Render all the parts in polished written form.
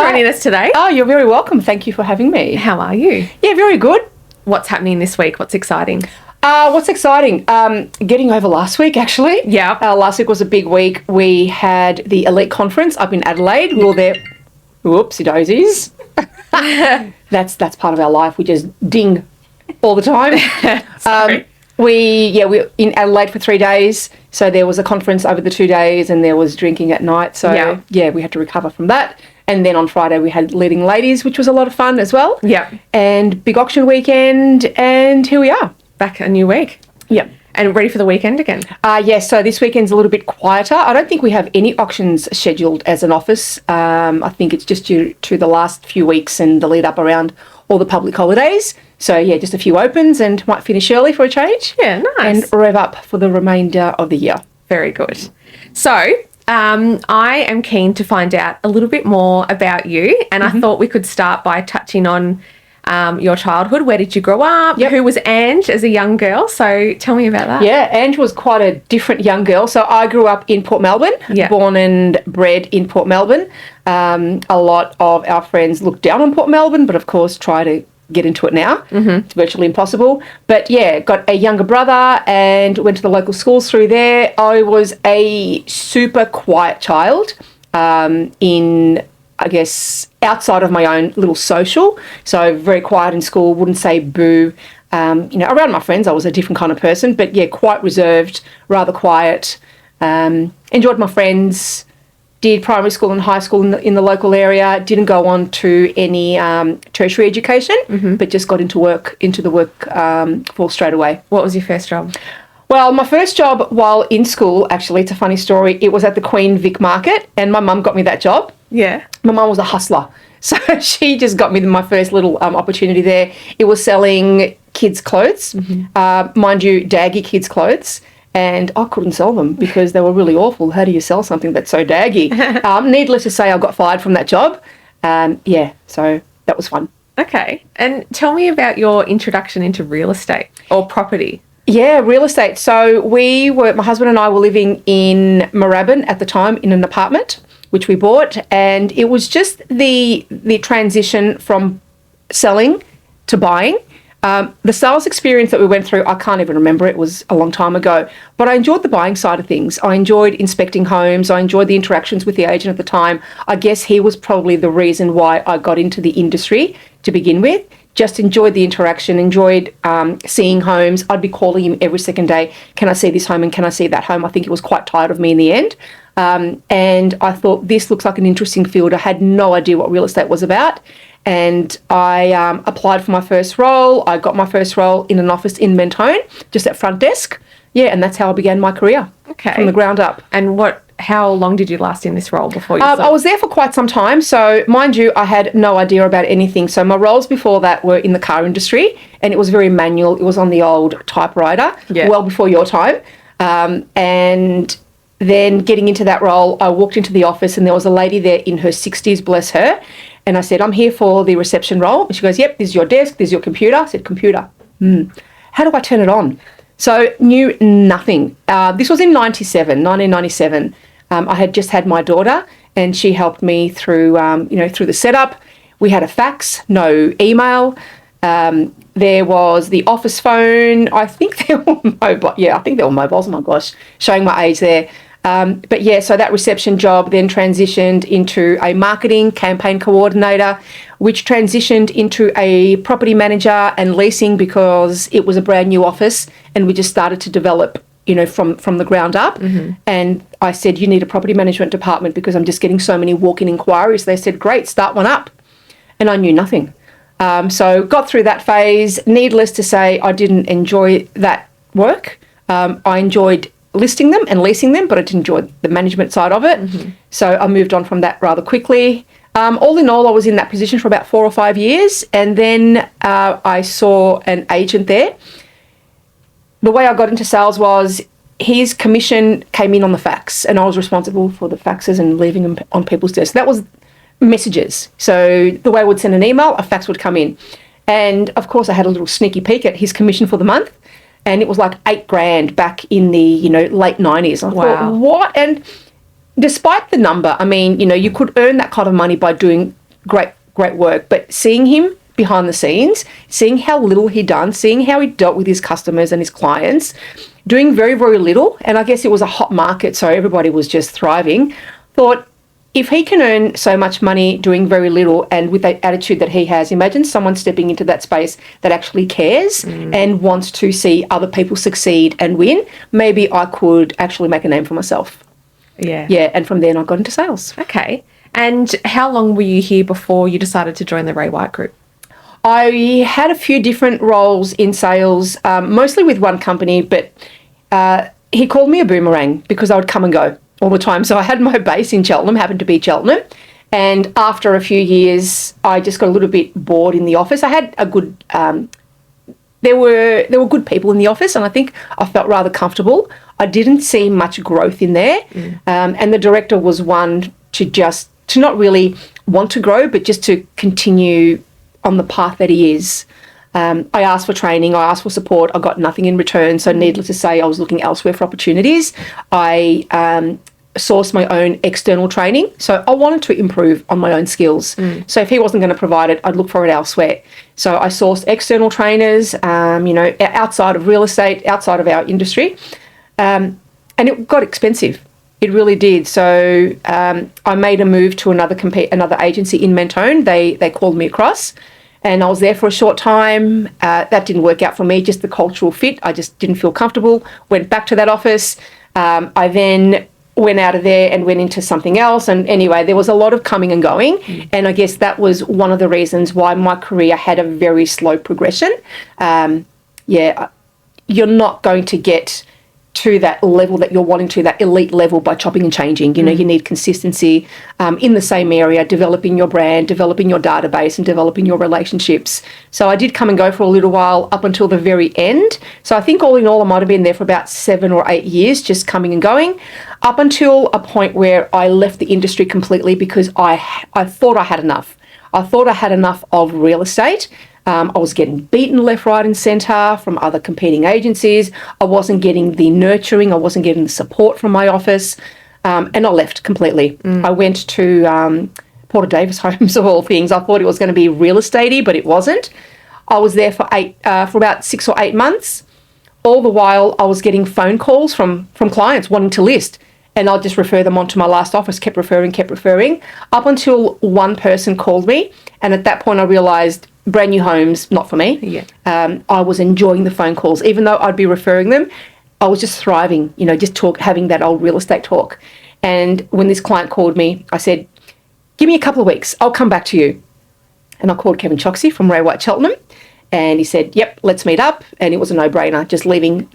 joining us today. Oh, you're very welcome. Thank you for having me. How are you? Yeah, very good. What's happening this week? What's exciting? What's exciting? Getting over last week, actually. Yeah. Last week was a big week. We had the Elite Conference up in Adelaide. We were there. Whoopsie daisies. That's part of our life. We just ding all the time. We were in Adelaide for 3 days. So there was a conference over the 2 days and there was drinking at night. So we had to recover from that. And then on Friday we had Leading Ladies, which was a lot of fun as well. Yeah. And big auction weekend, and here we are. Back a new week. Yeah. And ready for the weekend again? Yes, so this weekend's a little bit quieter. I don't think we have any auctions scheduled as an office. I think it's just due to the last few weeks and the lead up around all the public holidays. So, yeah, just a few opens and might finish early for a change. Yeah, nice. And rev up for the remainder of the year. Very good. So, I am keen to find out a little bit more about you, and I thought we could start by touching on your childhood. Where did you grow up? Yep. Who was Ange as a young girl? So tell me about that. Yeah, Ange was quite a different young girl. So I grew up in Port Melbourne, born and bred in Port Melbourne. A lot of our friends look down on Port Melbourne, but of course try to get into it now. It's virtually impossible. But yeah, got a younger brother and went to the local schools through there. I was a super quiet child I guess, outside of my own little social. So very quiet in school, wouldn't say boo. Around my friends, I was a different kind of person, but yeah, quite reserved, rather quiet. Enjoyed my friends, did primary school and high school in the local area, didn't go on to any tertiary education, but just got into the work force straight away. What was your first job? Well, my first job while in school, actually, it's a funny story, it was at the Queen Vic Market, and my mum got me that job. Yeah. My mum was a hustler, so she just got me my first little opportunity there. It was selling kids' clothes, mind you, daggy kids' clothes, and I couldn't sell them because they were really awful. How do you sell something that's so daggy? Needless to say, I got fired from that job. So that was fun. Okay. And tell me about your introduction into real estate or property. Yeah, real estate. So my husband and I were living in Moorabbin at the time in an apartment, which we bought, and it was just the transition from selling to buying. The sales experience that we went through, I can't even remember. It was a long time ago. But I enjoyed the buying side of things. I enjoyed inspecting homes. I enjoyed the interactions with the agent at the time. I guess he was probably the reason why I got into the industry to begin with. Just enjoyed the interaction, enjoyed seeing homes. I'd be calling him every second day, can I see this home and can I see that home? I think he was quite tired of me in the end. And I thought, this looks like an interesting field. I had no idea what real estate was about. And I applied for my first role. I got my first role in an office in Mentone, just at front desk. Yeah, and that's how I began my career. Okay. From the ground up. And how long did you last in this role before you I was there for quite some time. So, mind you, I had no idea about anything. So my roles before that were in the car industry, and it was very manual. It was on the old typewriter, well before your time. And then getting into that role, I walked into the office and there was a lady there in her 60s, bless her. And I said, I'm here for the reception role. And she goes, yep, this is your desk, this is your computer. I said, computer. How do I turn it on? So knew nothing. This was in 1997. I had just had my daughter, and she helped me through the setup. We had a fax, no email. There was the office phone. I think they were mobile. Yeah, I think they were mobiles. Oh my gosh, showing my age there. But yeah, so that reception job then transitioned into a marketing campaign coordinator, which transitioned into a property manager and leasing because it was a brand new office and we just started to develop, from the ground up. And I said, you need a property management department because I'm just getting so many walk-in inquiries. They said, great, start one up. And I knew nothing. So got through that phase. Needless to say, I didn't enjoy that work. I enjoyed listing them and leasing them, but I didn't enjoy the management side of it. So I moved on from that rather quickly. All in all, I was in that position for about 4 or 5 years, and then I saw an agent there. The way I got into sales was his commission came in on the fax, and I was responsible for the faxes and leaving them on people's desks. That was messages. So the way I would send an email, a fax would come in. And of course, I had a little sneaky peek at his commission for the month. And it was like $8,000 back in the, late 90s. I thought, what? And despite the number, I mean, you could earn that kind of money by doing great work. But seeing him behind the scenes, seeing how little he done, seeing how he dealt with his customers and his clients, doing very, very little, and I guess it was a hot market, so everybody was just thriving, thought, if he can earn so much money doing very little and with that attitude that he has, imagine someone stepping into that space that actually cares and wants to see other people succeed and win. Maybe I could actually make a name for myself. Yeah. Yeah, and from then I got into sales. Okay. And how long were you here before you decided to join the Ray White Group? I had a few different roles in sales, mostly with one company, but he called me a boomerang because I would come and go all the time. So I had my base in Cheltenham, happened to be Cheltenham. And after a few years, I just got a little bit bored in the office. I had a good, there were good people in the office, and I think I felt rather comfortable. I didn't see much growth in there. And the director was one to not really want to grow, but just to continue on the path that he is. I asked for training, I asked for support, I got nothing in return. So needless to say, I was looking elsewhere for opportunities. I sourced my own external training. So I wanted to improve on my own skills. So if he wasn't going to provide it, I'd look for it elsewhere. So I sourced external trainers, outside of real estate, outside of our industry. And it got expensive. It really did. So I made a move to another agency in Mentone. They called me across. And I was there for a short time. That didn't work out for me, just the cultural fit. I just didn't feel comfortable. Went back to that office. I then went out of there and went into something else. And anyway, there was a lot of coming and going. And I guess that was one of the reasons why my career had a very slow progression. You're not going to get to that level that you're wanting to, that elite level, by chopping and changing. You need consistency in the same area, developing your brand, developing your database, and developing your relationships. So I did come and go for a little while up until the very end. So I think all in all, I might have been there for about 7 or 8 years, just coming and going, up until a point where I left the industry completely because I thought I had enough. I thought I had enough of real estate. I was getting beaten left, right and centre from other competing agencies. I wasn't getting the nurturing. I wasn't getting the support from my office. And I left completely. I went to Porter Davis Homes, of all things. I thought it was going to be real estate-y, but it wasn't. I was there for about 6 or 8 months. All the while, I was getting phone calls from clients wanting to list. And I'll just refer them on to my last office, kept referring, up until one person called me. And at that point, I realised brand new homes, not for me. Yeah. I was enjoying the phone calls. Even though I'd be referring them, I was just thriving, having that old real estate talk. And when this client called me, I said, give me a couple of weeks, I'll come back to you. And I called Kevin Choxey from Ray White Cheltenham, and he said, yep, let's meet up. And it was a no-brainer, just leaving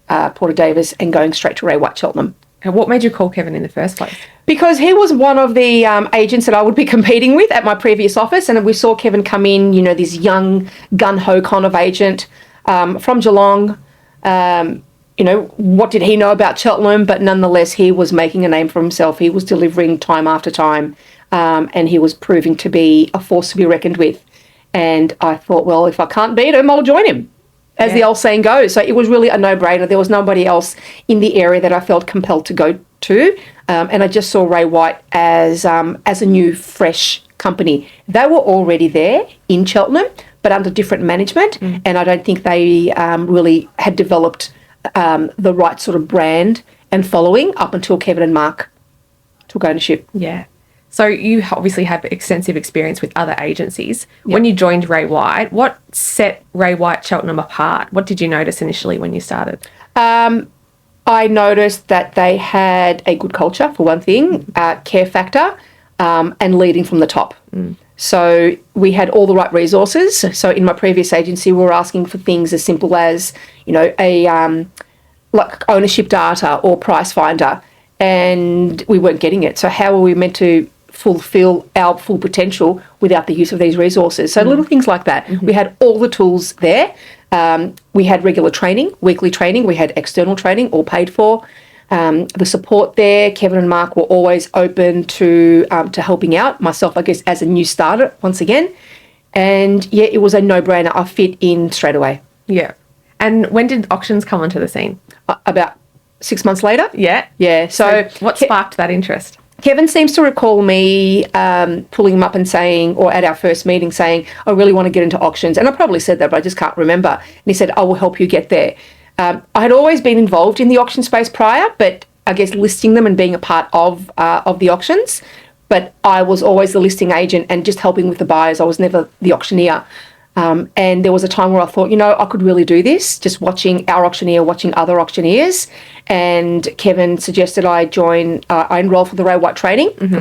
Porter Davis and going straight to Ray White Cheltenham. And what made you call Kevin in the first place? Because he was one of the agents that I would be competing with at my previous office, and we saw Kevin come in, this young gun-ho kind of agent from Geelong. What did he know about Cheltenham? But nonetheless, he was making a name for himself. He was delivering time after time, and he was proving to be a force to be reckoned with. And I thought, well, if I can't beat him, I'll join him, as the old saying goes. So it was really a no-brainer. There was nobody else in the area that I felt compelled to go to. And I just saw Ray White as a new, fresh company. They were already there in Cheltenham, but under different management. And I don't think they really had developed the right sort of brand and following up until Kevin and Mark took ownership. Yeah. So you obviously have extensive experience with other agencies. Yep. When you joined Ray White, what set Ray White Cheltenham apart? What did you notice initially when you started? I noticed that they had a good culture, for one thing, care factor, and leading from the top. So we had all the right resources. So in my previous agency, we were asking for things as simple as, like ownership data or price finder, and we weren't getting it. So how were we meant to fulfill our full potential without the use of these resources? So little things like that. We had all the tools there. We had regular training, weekly training. We had external training, all paid for. The support there, Kevin and Mark were always open to helping out. Myself, I guess, as a new starter, once again. And yeah, it was a no-brainer. I fit in straight away. Yeah. And when did auctions come onto the scene? About 6 months later. Yeah. Yeah. So what sparked that interest? Kevin seems to recall me pulling him up and saying, or at our first meeting saying, I really want to get into auctions. And I probably said that, but I just can't remember. And he said, I will help you get there. I had always been involved in the auction space prior, but I guess listing them and being a part of the auctions. But I was always the listing agent and just helping with the buyers. I was never the auctioneer. And there was a time where I thought, I could really do this, just watching our auctioneer, watching other auctioneers. And Kevin suggested I enroll for the Ray White training, for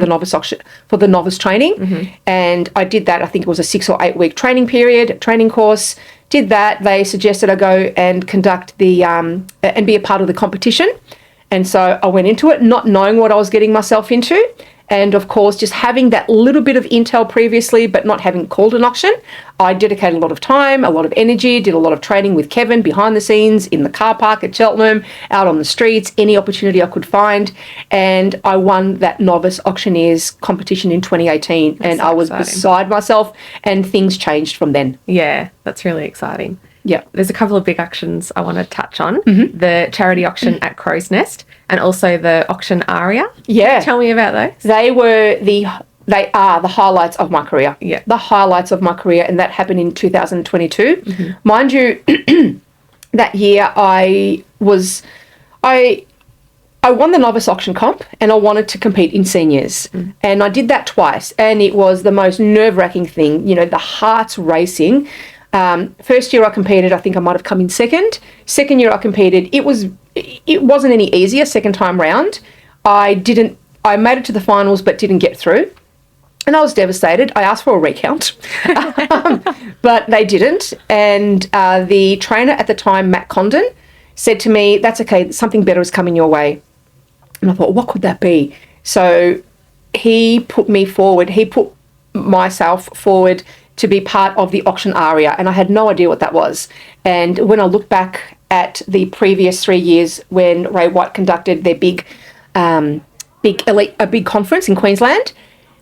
the novice training. And I did that. I think it was a 6 or 8 week training course. Did that. They suggested I go and conduct and be a part of the competition. And so I went into it not knowing what I was getting myself into. And of course, just having that little bit of intel previously, but not having called an auction, I dedicated a lot of time, a lot of energy, did a lot of training with Kevin behind the scenes, in the car park at Cheltenham, out on the streets, any opportunity I could find. And I won that novice auctioneers competition in 2018. And I was beside myself, and things changed from then. Yeah, that's really exciting. Yeah. There's a couple of big auctions I want to touch on. The charity auction at Crow's Nest and also the auction Aria. Yeah. Tell me about those. They are the highlights of my career. Yeah. The highlights of my career, and that happened in 2022. Mind you, that year I won the novice auction comp, and I wanted to compete in seniors. And I did that twice, and it was the most nerve-wracking thing, the heart's racing. First year I competed, I think I might have come in second. Second year I competed, it wasn't any easier second time round. I made it to the finals but didn't get through. And I was devastated. I asked for a recount, but they didn't. And the trainer at the time, Matt Condon, said to me, that's okay, something better is coming your way. And I thought, what could that be? So he put myself forward to be part of the auction Aria, and I had no idea what that was. And when I look back at the previous 3 years when Ray White conducted their big conference in Queensland,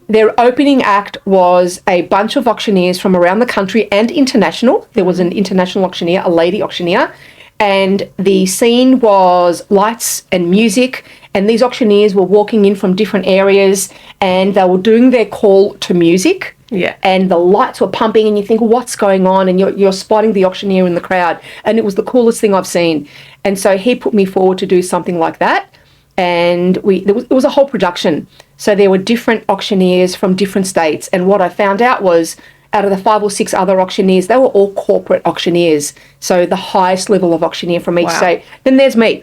their opening act was a bunch of auctioneers from around the country and international. There was an international auctioneer, a lady auctioneer, and the scene was lights and music, and these auctioneers were walking in from different areas, and they were doing their call to music. Yeah. And the lights were pumping, and you think, what's going on? And you're spotting the auctioneer in the crowd. And it was the coolest thing I've seen. And so he put me forward to do something like that. And it was a whole production. So there were different auctioneers from different states. And what I found out was, out of the 5 or 6 other auctioneers, they were all corporate auctioneers. So the highest level of auctioneer from each state. Then there's me.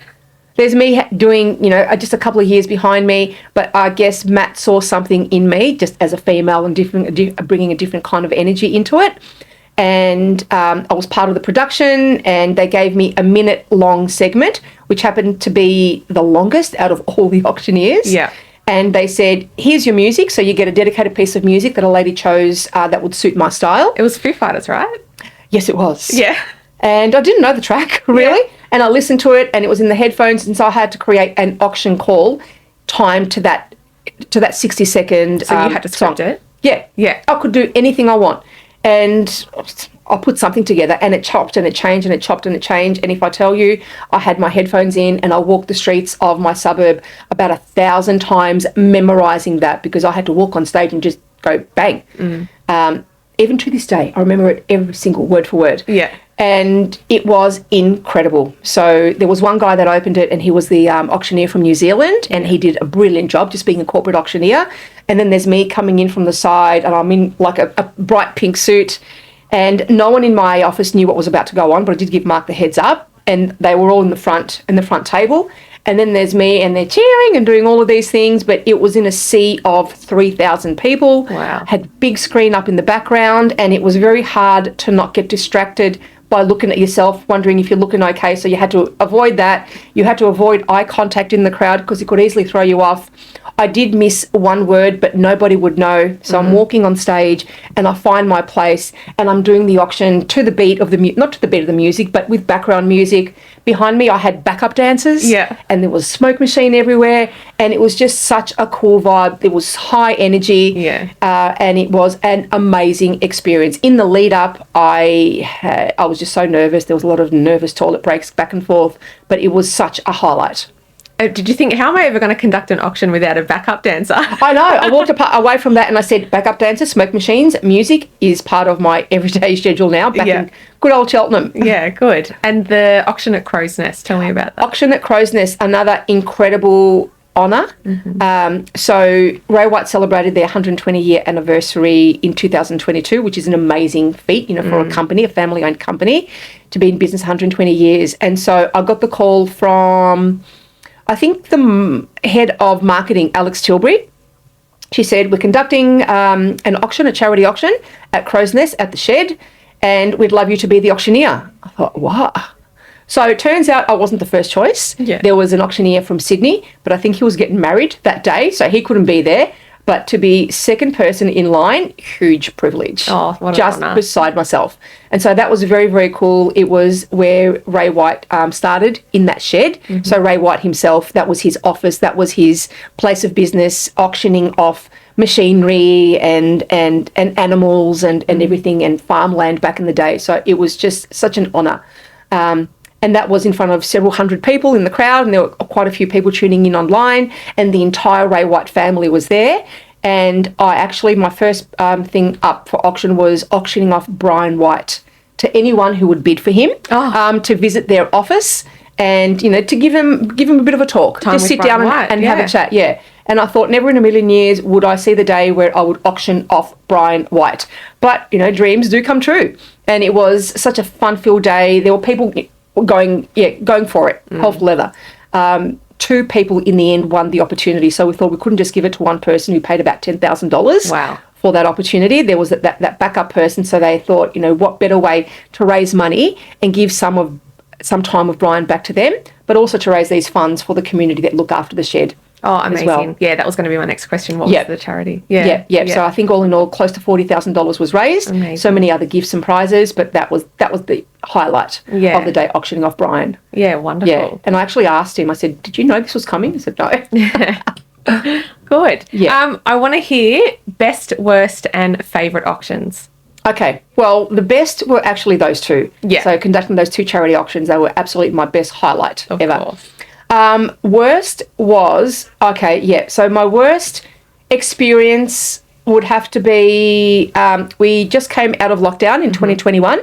There's me doing, just a couple of years behind me, but I guess Matt saw something in me just as a female and bringing a different kind of energy into it. And I was part of the production, and they gave me a minute-long segment, which happened to be the longest out of all the auctioneers. Yeah. And they said, here's your music, so you get a dedicated piece of music that a lady chose that would suit my style. It was Foo Fighters, right? Yes, it was. Yeah. And I didn't know the track, really. Yeah. And I listened to it, and it was in the headphones, and so I had to create an auction call timed to that 60-second So you had to script song. it? Yeah. Yeah. I could do anything I want. And I put something together, and it chopped and it changed and it chopped and it changed. And if I tell you, I had my headphones in and I walked the streets of my suburb about 1,000 times memorising that, because I had to walk on stage and just go bang. Even to this day, I remember it every single word for word. Yeah. And it was incredible. So there was one guy that opened it, and he was the auctioneer from New Zealand, and he did a brilliant job just being a corporate auctioneer. And then there's me coming in from the side, and I'm in like a bright pink suit, and no one in my office knew what was about to go on, but I did give Mark the heads up, and they were all in the front table. And then there's me, and they're cheering and doing all of these things, but it was in a sea of 3,000 people. Wow. Had big screen up in the background, and it was very hard to not get distracted by looking at yourself, wondering if you're looking okay. So you had to avoid that. You had to avoid eye contact in the crowd, because it could easily throw you off. I did miss one word, but nobody would know. So I'm walking on stage, and I find my place, and I'm doing the auction to the beat of the not to the beat of the music, but with background music. Behind me, I had backup dancers. Yeah. And there was smoke machine everywhere, and it was just such a cool vibe. There was high energy. Yeah. And it was an amazing experience. In the lead up, I was just so nervous. There was a lot of nervous toilet breaks back and forth, but it was such a highlight. did you think, how am I ever going to conduct an auction without a backup dancer? I know. I walked away from that and I said, backup dancers, smoke machines, music is part of my everyday schedule now, back in good old Cheltenham. Yeah, good. And the auction at Crow's Nest, tell me about that. Auction at Crow's Nest, another incredible honour. So Ray White celebrated their 120-year anniversary in 2022, which is an amazing feat, for a company, a family-owned company, to be in business 120 years. And so I got the call from, I think, the head of marketing, Alex Tilbury. She said, we're conducting an auction, a charity auction at Crow's Nest at the Shed, and we'd love you to be the auctioneer. I thought, what? So it turns out I wasn't the first choice. Yeah. There was an auctioneer from Sydney, but I think he was getting married that day, so he couldn't be there. But to be second person in line, huge privilege. Oh, what just an honour. beside myself. And so that was very, very cool. It was where Ray White started, in that shed. So Ray White himself, that was his office, that was his place of business, auctioning off machinery and animals and everything, and farmland back in the day. So it was just such an honour. And that was in front of several hundred people in the crowd, and there were quite a few people tuning in online, and the entire Ray White family was there. And my first thing up for auction was auctioning off Brian White to anyone who would bid for him, to visit their office and, to give him a bit of a talk. Just sit down and have a chat, And I thought, never in a million years would I see the day where I would auction off Brian White. But, dreams do come true. And it was such a fun-filled day. There were people going for it, hell for leather. 2 people in the end won the opportunity, so we thought we couldn't just give it to one person who paid about $10,000 for that opportunity. There was that backup person, so they thought, what better way to raise money and give some time with Brian back to them, but also to raise these funds for the community that look after the shed. Oh, amazing. Well. Yeah, that was going to be my next question. What was the charity? Yeah. So I think all in all, close to $40,000 was raised. Amazing. So many other gifts and prizes, but that was the highlight of the day, auctioning off Brian. Yeah, wonderful. Yeah. And I actually asked him, I said, did you know this was coming? He said, no. Good. Yeah. I want to hear best, worst and favourite auctions. Okay. Well, the best were actually those 2. Yeah. So conducting those 2 charity auctions, they were absolutely my best highlight ever. Of course. Worst was, so my worst experience would have to be, we just came out of lockdown in 2021,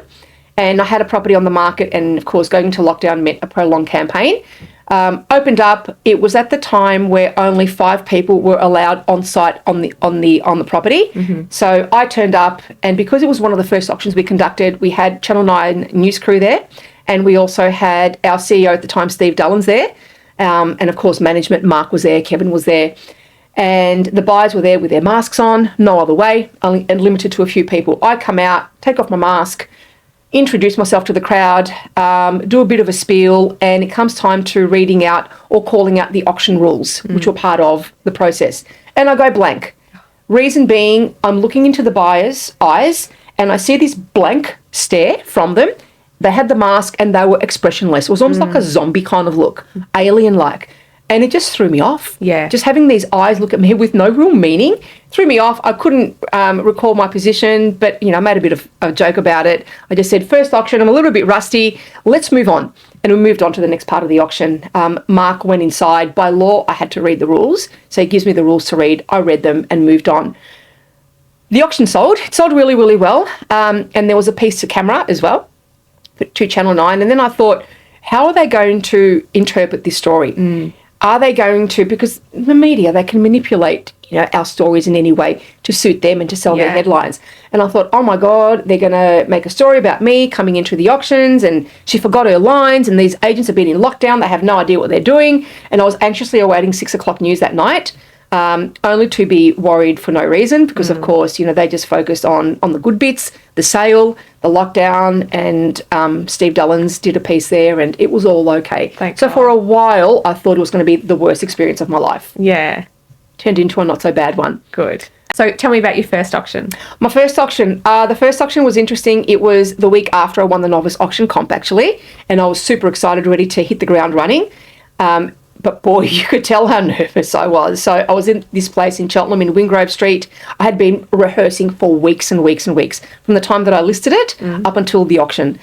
and I had a property on the market, and of course going into lockdown meant a prolonged campaign. Opened up, it was at the time where only 5 people were allowed on site on the property. So I turned up, and because it was one of the first auctions we conducted, we had Channel 9 news crew there, and we also had our CEO at the time, Steve Dullins, there. And of course, management, Mark was there, Kevin was there, and the buyers were there with their masks on, no other way, only and limited to a few people. I come out, take off my mask, introduce myself to the crowd, do a bit of a spiel, and it comes time to reading out or calling out the auction rules, which were part of the process. And I go blank. Reason being, I'm looking into the buyer's eyes, and I see this blank stare from them. They had the mask and they were expressionless. It was almost like a zombie kind of look, alien-like. And it just threw me off. Yeah. Just having these eyes look at me with no real meaning threw me off. I couldn't recall my position, but, I made a bit of a joke about it. I just said, first auction, I'm a little bit rusty. Let's move on. And we moved on to the next part of the auction. Mark went inside. By law, I had to read the rules. So he gives me the rules to read. I read them and moved on. The auction sold. It sold really, really well. And there was a piece to camera as well, to Channel 9. And then I thought, how are they going to interpret this story? Are they going to, because the media, they can manipulate, our stories in any way to suit them and to sell their headlines. And I thought, oh my God, they're going to make a story about me coming into the auctions and she forgot her lines and these agents have been in lockdown. They have no idea what they're doing. And I was anxiously awaiting 6 o'clock news that night. Only to be worried for no reason because, of course, they just focused on the good bits, the sale, the lockdown, and Steve Dullins did a piece there and it was all okay. Thank so God. for a while, I thought it was going to be the worst experience of my life. Yeah. Turned into a not so bad one. Good. So tell me about your first auction. My first auction. The first auction was interesting. It was the week after I won the novice auction comp, actually, and I was super excited, ready to hit the ground running. But boy, you could tell how nervous I was. So I was in this place in Cheltenham in Wingrove Street. I had been rehearsing for weeks and weeks and weeks from the time that I listed it up until the auction.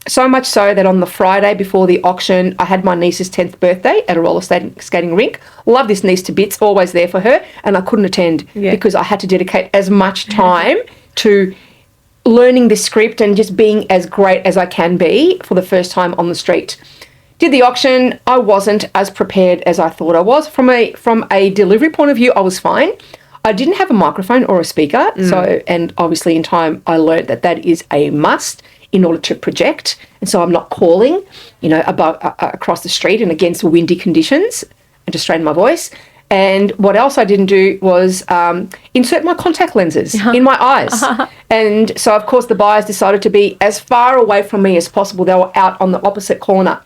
So much so that on the Friday before the auction, I had my niece's 10th birthday at a roller skating rink. Love this niece to bits, always there for her. And I couldn't attend because I had to dedicate as much time to learning the script and just being as great as I can be for the first time on the street. Did the auction. I wasn't as prepared as I thought I was. From a delivery point of view, I was fine. I didn't have a microphone or a speaker. And obviously in time, I learned that is a must in order to project. And so I'm not calling, across the street and against windy conditions and to strain my voice. And what else I didn't do was insert my contact lenses in my eyes. And so, of course, the buyers decided to be as far away from me as possible. They were out on the opposite corner.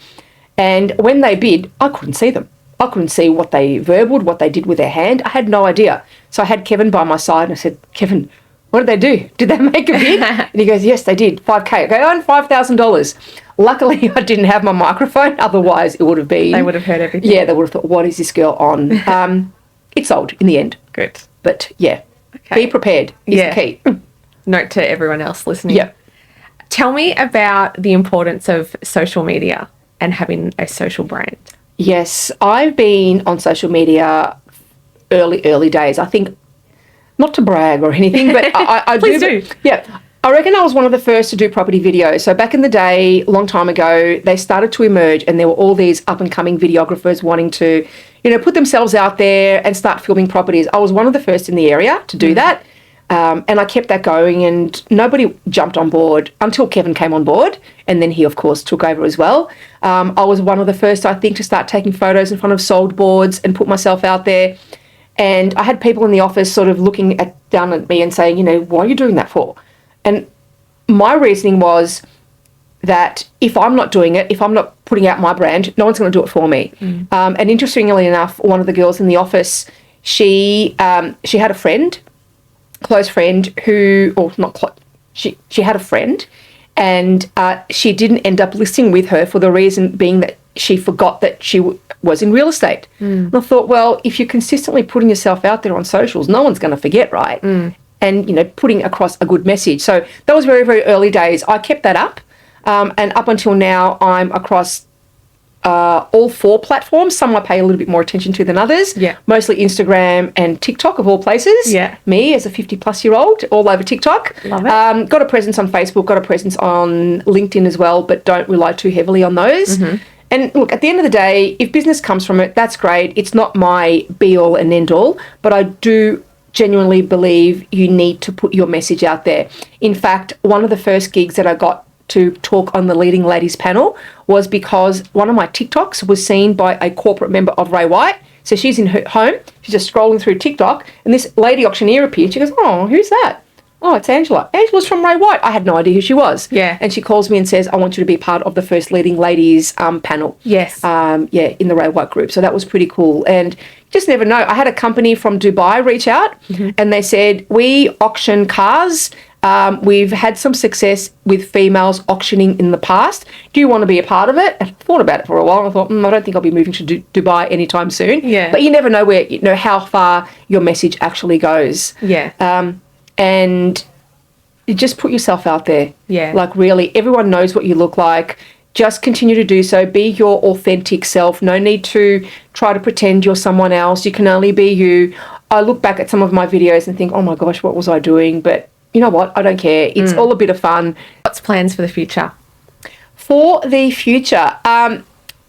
And when they bid, I couldn't see them. I couldn't see what they verbaled, what they did with their hand. I had no idea. So I had Kevin by my side and I said, Kevin, what did they do? Did they make a bid? And he goes, yes, they did. $5,000. I go, on $5,000. Luckily, I didn't have my microphone. Otherwise, it would have been... They would have heard everything. Yeah, they would have thought, what is this girl on? It sold in the end. Good. But, yeah, be prepared is the key. Note to everyone else listening. Yeah. Tell me about the importance of social media and having a social brand. Yes, I've been on social media early days. I think, not to brag or anything, but I Please do. Yeah. I reckon I was one of the first to do property videos. So back in the day, a long time ago, they started to emerge and there were all these up-and-coming videographers wanting to, put themselves out there and start filming properties. I was one of the first in the area to do that. And I kept that going and nobody jumped on board until Kevin came on board. And then he, of course, took over as well. I was one of the first, I think, to start taking photos in front of sold boards and put myself out there. And I had people in the office sort of looking down at me and saying, why are you doing that for? And my reasoning was that if I'm not doing it, if I'm not putting out my brand, no one's going to do it for me. And interestingly enough, one of the girls in the office, she had a friend, close friend she had a friend and she didn't end up listing with her for the reason being that she forgot that she was in real estate. And I thought, well, if you're consistently putting yourself out there on socials, no one's going to forget, right? And, putting across a good message. So that was very, very early days. I kept that up. And up until now, I'm across all 4 platforms. Some I pay a little bit more attention to than others. Yeah. Mostly Instagram and TikTok of all places. Yeah. Me as a 50-plus-year-old, all over TikTok. Love it. Got a presence on Facebook, got a presence on LinkedIn as well, but don't rely too heavily on those. And look, at the end of the day, if business comes from it, that's great. It's not my be-all and end-all, but I do genuinely believe you need to put your message out there. In fact, one of the first gigs that I got to talk on the Leading Ladies panel was because one of my TikToks was seen by a corporate member of Ray White. So she's in her home, she's just scrolling through TikTok, and this lady auctioneer appeared. She goes, oh, who's that? Oh, it's Angela. Angela's from Ray White. I had no idea who she was. Yeah. And she calls me and says, I want you to be part of the first Leading Ladies panel. Yes. In the Ray White group. So that was pretty cool. And you just never know. I had a company from Dubai reach out and they said, we auction cars. We've had some success with females auctioning in the past. Do you want to be a part of it? I thought about it for a while. I thought, I don't think I'll be moving to Dubai anytime soon. Yeah. But you never know how far your message actually goes. Yeah. And you just put yourself out there. Yeah. Like really, everyone knows what you look like. Just continue to do so. Be your authentic self. No need to try to pretend you're someone else. You can only be you. I look back at some of my videos and think, oh my gosh, what was I doing? But you know what? I don't care. It's all a bit of fun. What's plans for the future? For the future, I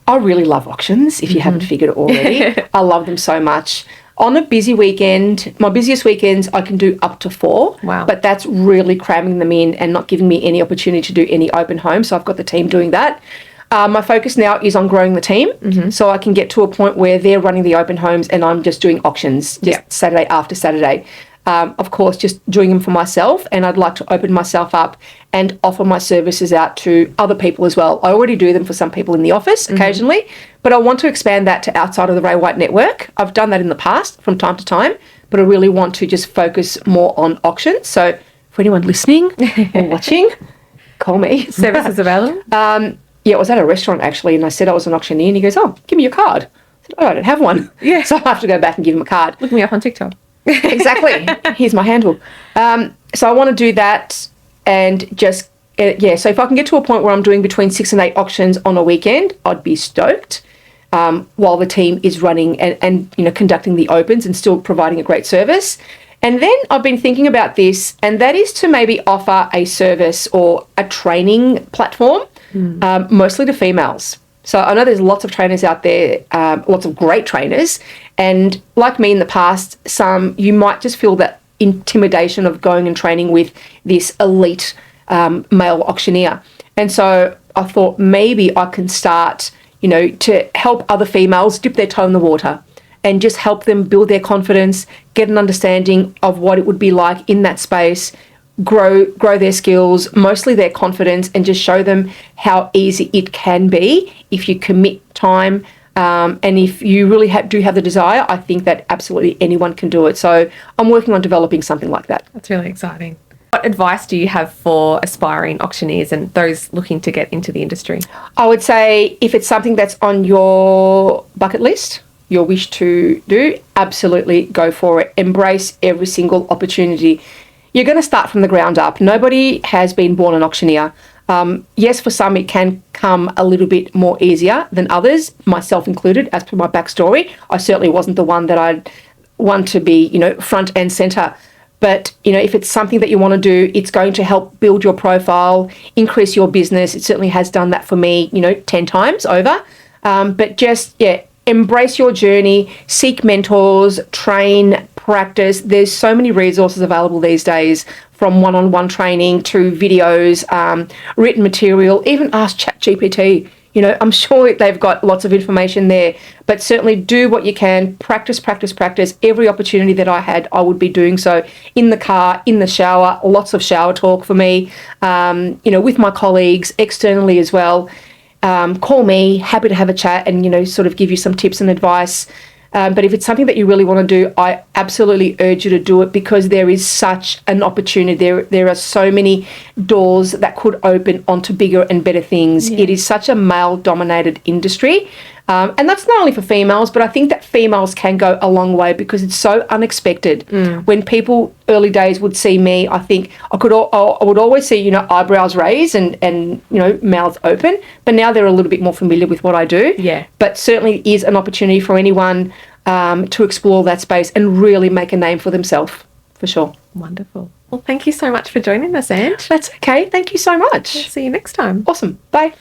really love auctions, if you haven't figured it already. I love them so much. On a busy weekend, my busiest weekends, I can do up to 4. Wow. But that's really cramming them in and not giving me any opportunity to do any open homes. So I've got the team doing that. My focus now is on growing the team so I can get to a point where they're running the open homes and I'm just doing auctions Saturday after Saturday. Of course, just doing them for myself, and I'd like to open myself up and offer my services out to other people as well. I already do them for some people in the office occasionally, but I want to expand that to outside of the Ray White network. I've done that in the past from time to time, but I really want to just focus more on auctions. So for anyone listening or watching, call me. Services available? Yeah, I was at a restaurant actually, and I said I was an auctioneer, and he goes, oh, give me your card. I said, oh, I don't have one. Yeah. So I have to go back and give him a card. Look me up on TikTok. Exactly. Here's my handle. So I want to do that and just yeah, so if I can get to a point where I'm doing between 6 and 8 auctions on a weekend, I'd be stoked. While the team is running and conducting the opens and still providing a great service. And then I've been thinking about this, and that is to maybe offer a service or a training platform, mostly to females. So I know there's lots of trainers out there, lots of great trainers, and like me in the past, you might just feel that intimidation of going and training with this elite male auctioneer. And so I thought maybe I can start to help other females dip their toe in the water and just help them build their confidence, get an understanding of what it would be like in that space, grow their skills, mostly their confidence, and just show them how easy it can be if you commit time. And if you really do have the desire, I think that absolutely anyone can do it. So I'm working on developing something like that. That's really exciting. What advice do you have for aspiring auctioneers and those looking to get into the industry? I would say if it's something that's on your bucket list, your wish to do, absolutely go for it. Embrace every single opportunity. You're going to start from the ground up. Nobody has been born an auctioneer. Yes, for some it can come a little bit more easier than others, myself included, as per my backstory. I certainly wasn't the one that I'd want to be, front and centre. But, if it's something that you want to do, it's going to help build your profile, increase your business. It certainly has done that for me, 10 times over. But just, embrace your journey, seek mentors, train, practice. There's so many resources available these days, from one-on-one training to videos, written material, even ask ChatGPT. I'm sure they've got lots of information there, but certainly do what you can. Practice. Every opportunity that I had, I would be doing so in the car, in the shower, lots of shower talk for me, with my colleagues, externally as well. Call me, happy to have a chat and, sort of give you some tips and advice. But if it's something that you really want to do, I absolutely urge you to do it, because there is such an opportunity. There are so many doors that could open onto bigger and better things. Yeah. It is such a male-dominated industry. And that's not only for females, but I think that females can go a long way because it's so unexpected. When people early days would see me, I think I would always see, eyebrows raised and mouths open. But now they're a little bit more familiar with what I do. Yeah. But certainly is an opportunity for anyone to explore that space and really make a name for themselves, for sure. Wonderful. Well, thank you so much for joining us, Ange. That's okay. Thank you so much. I'll see you next time. Awesome. Bye.